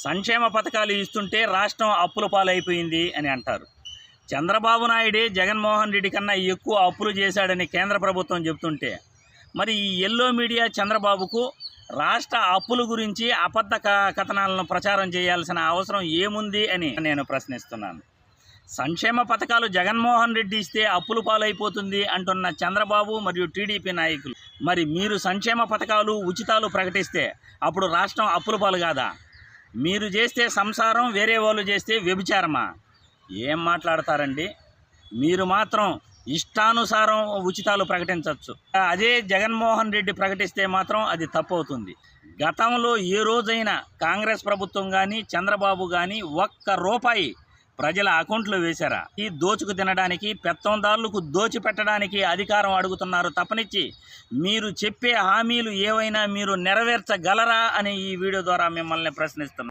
సంక్షేమ పథకాలు ఇస్తుంటే రాష్ట్రం అప్పుల పాలైపోయింది అని అంటారు. చంద్రబాబు నాయుడే జగన్మోహన్ రెడ్డి కన్నా ఎక్కువ అప్పులు చేశాడని కేంద్ర ప్రభుత్వం చెబుతుంటే, మరి ఈ ఎల్లో మీడియా చంద్రబాబుకు రాష్ట్ర అప్పుల గురించి అబద్ధ కథనాలను ప్రచారం చేయాల్సిన అవసరం ఏముంది అని నేను ప్రశ్నిస్తున్నాను. సంక్షేమ పథకాలు జగన్మోహన్ రెడ్డి ఇస్తే అప్పులు పాలైపోతుంది అంటున్న చంద్రబాబు మరియు టీడీపీ నాయకులు, మరి మీరు సంక్షేమ పథకాలు ఉచితాలు ప్రకటిస్తే అప్పుడు రాష్ట్రం అప్పుల పాలు కాదా? మీరు చేస్తే సంసారం, వేరే వాళ్ళు చేస్తే వ్యభిచారమా? ఏం మాట్లాడతారండి? మీరు మాత్రం ఇష్టానుసారం ఉచితాలు ప్రకటించవచ్చు. అదే జగన్మోహన్ రెడ్డి ప్రకటిస్తే మాత్రం అది తప్పవుతుంది. గతంలో ఏ రోజైనా కాంగ్రెస్ ప్రభుత్వం కానీ చంద్రబాబు కానీ ఒక్క రూపాయి ప్రజల అకౌంట్లో వేశారా? ఈ దోచుకు తినడానికి, పెత్తందారులకు దోచిపెట్టడానికి అధికారం అడుగుతున్నారు తప్పనిచ్చి మీరు చెప్పే హామీలు ఏవైనా మీరు నెరవేర్చగలరా అని ఈ వీడియో ద్వారా మిమ్మల్ని ప్రశ్నిస్తున్నాను.